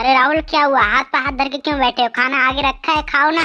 अरे राहुल, क्या हुआ? हाथ पे हाथ धर के क्यों बैठे हो? खाना आगे रखा है, खाओ ना।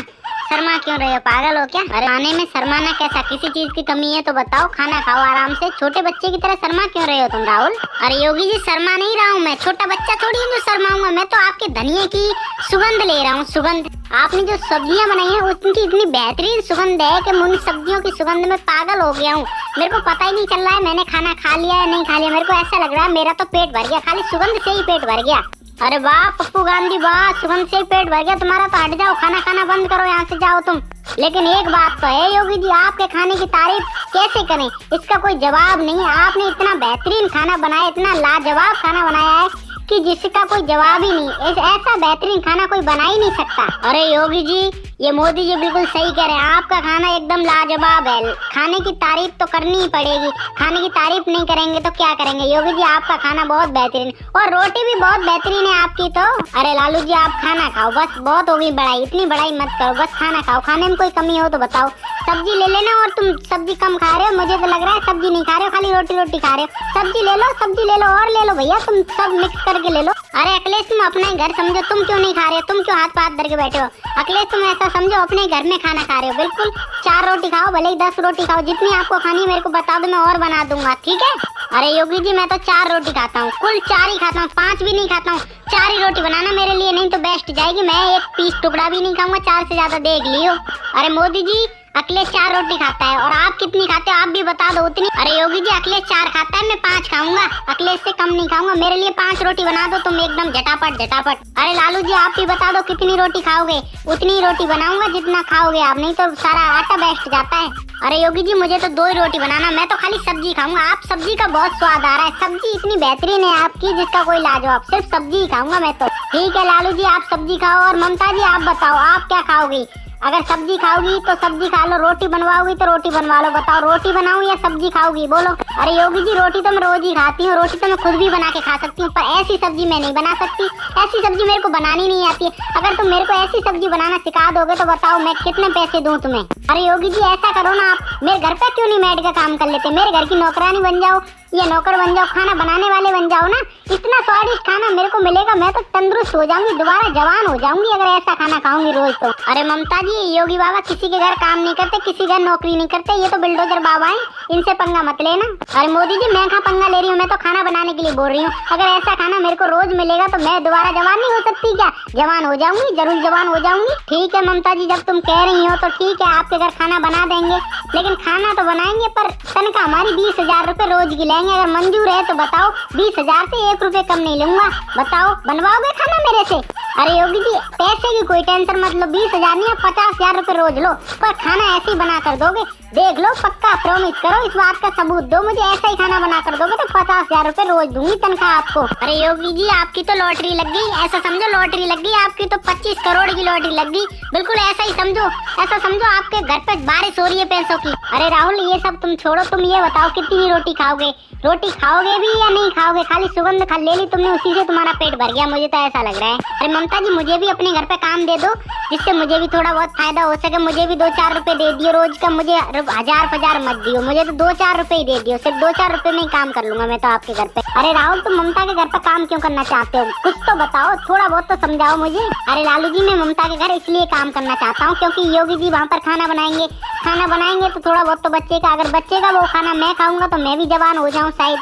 शर्मा क्यों रहे हो? पागल हो क्या? अरे खाने में शर्माना कैसा? किसी चीज की कमी है तो बताओ, खाना खाओ आराम से। छोटे बच्चे की तरह शर्मा क्यों रहे हो तुम राहुल? अरे योगी जी, शर्मा नहीं रहा हूँ मैं। छोटा बच्चा थोड़ी हूँ जो शर्माऊंगा। मैं तो आपके धनिये की सुगंध ले रहा हूँ, सुगंध। आपने जो सब्जियां बनाई है उनकी इतनी बेहतरीन सुगंध है कि मुझे सब्जियों की सुगंध में पागल हो गया हूँ। मेरे को पता ही नहीं चल रहा है मैंने खाना खा लिया या नहीं खा लिया। मेरे को ऐसा लग रहा है मेरा तो पेट भर गया, खाली सुगंध से ही पेट भर गया। अरे वाह पप्पू गांधी वाह, सुगंध से ही पेट भर गया तुम्हारा तो। हट जाओ, खाना खाना बंद करो, यहाँ से जाओ तुम। लेकिन एक बात तो है योगी जी, आपके खाने की तारीफ कैसे करें, इसका कोई जवाब नहीं है। आपने इतना बेहतरीन खाना बनाया, इतना लाजवाब खाना बनाया है कि जिसका कोई जवाब ही नहीं। ऐसा बेहतरीन खाना कोई बना ही नहीं सकता। अरे योगी जी, ये मोदी जी बिल्कुल सही कह रहे हैं। आपका खाना एकदम लाजवाब है। खाने की तारीफ तो करनी ही पड़ेगी। खाने की तारीफ नहीं करेंगे तो क्या करेंगे? योगी जी, आपका खाना बहुत बेहतरीन, और रोटी भी बहुत बेहतरीन है आपकी तो। अरे लालू जी, आप खाना खाओ बस, बहुत होगी बड़ाई, इतनी बड़ाई मत करो, बस खाना खाओ। खाने में कोई कमी हो तो बताओ। सब्जी ले लेना, और तुम सब्जी कम खा रहे हो, मुझे तो लग रहा है सब्जी नहीं खा रहे हो, खाली रोटी रोटी खा रहे हो। सब्जी ले लो, सब्जी ले लो, और ले लो भैया, तुम सब मिक्स करके ले लो। अरे अखिलेश, तुम अपना ही घर समझो, तुम क्यों नहीं खा रहे हो? तुम क्यों हाथ पे हाथ धर के बैठे हो? अखिलेश, तुम ऐसा समझो अपने घर में खाना खा रहे हो। बिल्कुल 4 रोटी खाओ, भले ही 10 रोटी खाओ, जितनी आपको खानी है मेरे को बता दो, मैं और बना दूंगा, ठीक है? अरे योगी जी, मैं तो 4 रोटी खाता हूँ, कुल 4 ही खाता हूँ, 5 भी नहीं खाता हूँ। 4 ही रोटी बनाना मेरे लिए, नहीं तो बेस्ट जाएगी। मैं एक पीस टुकड़ा भी नहीं खाऊंगा, 4 से ज्यादा देख लियो। अरे मोदी जी, अखिलेश 4 रोटी खाता है, और आप कितनी खाते हो आप भी बता दो उतनी। अरे योगी जी, अखिलेश 4 खाता है, मैं 5 खाऊंगा, अखिलेश से कम नहीं खाऊंगा। मेरे लिए 5 रोटी बना दो तुम, एकदम झटापट झटापट। अरे लालू जी, आप भी बता दो कितनी रोटी खाओगे, उतनी रोटी बनाऊंगा जितना खाओगे आप, नहीं तो सारा आटा बैठ जाता है। अरे योगी जी, मुझे तो 2 ही रोटी बनाना, मैं तो खाली सब्जी खाऊंगा। आप सब्जी का बहुत स्वाद आ रहा है, सब्जी इतनी बेहतरीन है आपकी जिसका कोई लाजवाब। सिर्फ सब्जी ही खाऊंगा मैं तो। ठीक है लालू जी, आप सब्जी खाओ, और ममता जी आप बताओ आप क्या खाओगी? अगर सब्जी खाओगी तो सब्जी खा लो, रोटी बनवाओगी तो रोटी बनवा लो। बताओ रोटी बनाऊं या सब्जी खाओगी, बोलो। अरे योगी जी, रोटी तो मैं रोज ही खाती हूँ, रोटी तो मैं खुद भी बना के खा सकती हूँ, पर ऐसी सब्जी मैं नहीं बना सकती। ऐसी सब्जी मेरे को बनानी नहीं आती है। अगर तुम मेरे को ऐसी सब्जी बनाना सिखा दोगे तो बताओ मैं कितने पैसे दूं तुम्हें? अरे योगी जी, ऐसा करो ना, आप मेरे घर पे क्यों नहीं मेड का काम कर लेते? मेरे घर की नौकरानी बन जाओ या नौकर बन जाओ, खाना बनाने वाले बन जाओ ना। इतना स्वादिष्ट खाना मेरे को मिलेगा, मैं तो तंदुरुस्त हो जाऊंगी, दोबारा जवान हो जाऊंगी अगर ऐसा खाना खाऊंगी रोज तो। अरे ममता जी, योगी बाबा किसी के घर काम नहीं करते, किसी घर नौकरी नहीं करते, ये तो बिल्डोजर बाबा हैं, इनसे पंगा मत लेना। अरे मोदी जी, मैं कहाँ पंगा ले रही हूँ, मैं तो खाना बनाने के लिए बोल रही हूँ। अगर ऐसा खाना मेरे को रोज मिलेगा तो मैं दोबारा जवान नहीं हो सकती क्या? जवान हो जाऊंगी, जरूर जवान हो जाऊंगी। ठीक है ममता जी, जब तुम कह रही हो तो ठीक है, आपके घर खाना बना देंगे, लेकिन खाना तो बनाएंगे पर तनख्वाह हमारी 20,000 रुपए रोज की लेंगे। अगर मंजूर है तो बताओ, 20,000 से 1 रुपए कम नहीं लूंगा। बताओ बनवाओगे खाना मेरे से? अरे योगी जी, पैसे की कोई टेंशन मत लो, 20,000 नहीं 50,000 रुपए रोज लो, पर खाना ऐसे ही बना कर दोगे? देख लो, पक्का प्रॉमिस करो, इस बात का सबूत दो मुझे, ऐसा ही खाना बना कर दोगे तो 50,000 रुपए रोज दूंगी तनख्वाह आपको। अरे योगी जी, आपकी तो लॉटरी लग गई, ऐसा समझो लॉटरी लग गई आपकी तो, 25 करोड़ की लॉटरी लग गई। बिल्कुल ऐसा ही समझो, ऐसा समझो आपके घर पे बारिश हो रही है पैसों की। अरे राहुल, ये सब तुम छोड़ो, तुम ये बताओ कितनी रोटी खाओगे? रोटी खाओगे भी या नहीं खाओगे? खाली सुगंध खा ले ली तुमने, उसी से तुम्हारा पेट भर गया, मुझे तो ऐसा लग रहा है। अरे ममता जी, मुझे भी अपने घर पे काम दे दो, जिससे मुझे भी थोड़ा बहुत फायदा हो सके। मुझे भी 2-4 रुपए दे दियो रोज का, मुझे 1000-1000 मत दियो, मुझे तो 2-4 रुपए ही दे दियो। सिर्फ 2-4 रुपए में ही काम कर लूंगा मैं तो आपके घर पे। अरे राहुल, तुम ममता के घर पे काम क्यों करना चाहते हो? कुछ तो बताओ, थोड़ा बहुत तो समझाओ मुझे। अरे लालू जी, मैं ममता के घर इसलिए काम करना चाहता हूँ क्योंकि योगी जी वहाँ पर खाना बनाएंगे तो थोड़ा बहुत तो बच्चे का, अगर बच्चे का वो खाना मैं खाऊंगा तो मैं भी जवान हो जाऊँ शायद।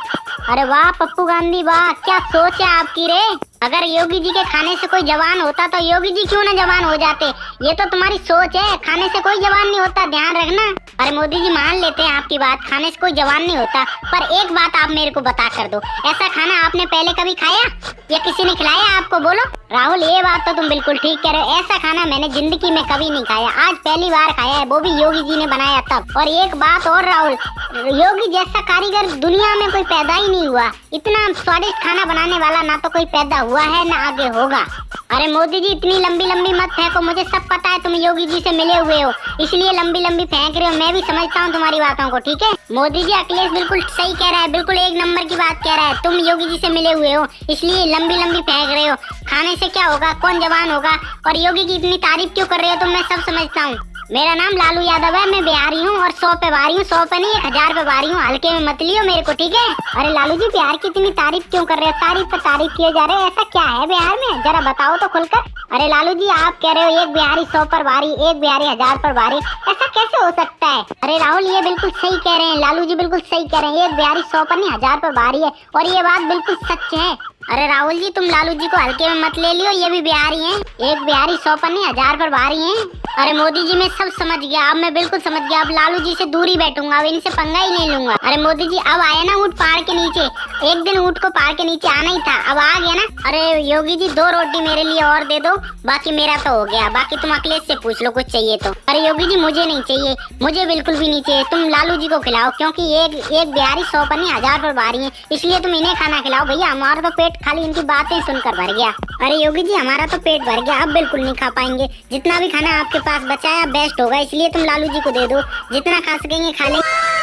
अरे वाह पप्पू गांधी वाह, क्या सोच है आपकी रे। अगर योगी जी के खाने से कोई जवान होता तो योगी जी क्यों ना जवान हो जाते? ये तो तुम्हारी सोच है, खाने से कोई जवान नहीं होता, ध्यान रखना। अरे मोदी जी, मान लेते हैं आपकी बात, खाने से कोई जवान नहीं होता, पर एक बात आप मेरे को बता कर दो, ऐसा खाना आपने पहले कभी खाया या किसी ने खिलाया आपको? बोलो। राहुल, ये बात तो तुम बिल्कुल ठीक कह रहे हो, ऐसा खाना मैंने जिंदगी में कभी नहीं खाया, आज पहली बार खाया है, वो भी योगी जी ने बनाया तब। और एक बात और राहुल, योगी जैसा कारीगर दुनिया में कोई पैदा ही नहीं हुआ, इतना स्वादिष्ट खाना बनाने वाला ना तो कोई पैदा हुआ है ना आगे होगा। अरे मोदी जी, इतनी लंबी लंबी मत फेंको, मुझे सब पता है तुम योगी जी से मिले हुए हो, इसलिए लंबी लंबी फेंक रहे हो, मैं भी समझता हूँ तुम्हारी बातों को, ठीक है? मोदी जी, अखिलेश बिल्कुल सही कह रहा है, बिल्कुल 1 नंबर की बात कह रहा है, तुम योगी जी से मिले हुए हो इसलिए लंबी लंबी फेंक रहे हो। खाने से क्या होगा, कौन जवान होगा, और योगी की इतनी तारीफ क्यों कर रहे हो तुम, मैं सब समझता हूँ। मेरा नाम लालू यादव है, मैं बिहारी हूँ और 100 पे बारी हूँ, 100 पे नहीं 1000 पे बारी हूँ। हल्के में मत लियो मेरे को, ठीक है। अरे लालू जी प्यार की इतनी तारीफ क्यों कर रहे हो? तारीफ पे तारीफ किए जा रहे हैं, ऐसा क्या है बिहार में, जरा बताओ तो खुलकर। अरे लालू जी आप कह रहे हो एक बिहारी 100 पर बारी, एक बिहारी 1000 पर बारी, ऐसा कैसे हो सकता है? अरे राहुल ये बिल्कुल सही कह रहे हैं, लालू जी बिल्कुल सही कह रहे हैं, एक बिहारी 100 पर नहीं 1000 पर बारी है और ये बात बिल्कुल सच है। अरे राहुल जी तुम लालू जी को हल्के में मत ले लियो, ये भी बिहारी हैं, एक बिहारी 100 पर नहीं 1000 पर बारी हैं। अरे मोदी जी मैं सब समझ गया, अब मैं बिल्कुल समझ गया, अब लालू जी से दूर ही बैठूंगा, अब इनसे पंगा ही नहीं लूंगा। अरे मोदी जी अब आए ना ऊँट पहाड़ के नीचे, एक दिन ऊँट को पहाड़ के नीचे आना ही था, अब आ गया ना। अरे योगी जी 2 रोटी मेरे लिए और दे दो, बाकी मेरा तो हो गया, बाकी तुम अखिलेश से पूछ लो कुछ चाहिए तो। अरे योगी जी मुझे नहीं चाहिए, मुझे बिल्कुल भी नहीं चाहिए, तुम लालू जी को खिलाओ, क्योंकि एक बिहारी 100 पर नहीं 1000 पर बारी है, इसलिए तुम इन्हें खाना खिलाओ भैया, हमारा तो पेट खाली इनकी बातें सुनकर भर गया। अरे योगी जी हमारा तो पेट भर गया, अब बिल्कुल नहीं खा पाएंगे, जितना भी खाना आपके पास बचा है बेस्ट होगा, इसलिए तुम लालू जी को दे दो, जितना खा सकेंगे खा लेंगे।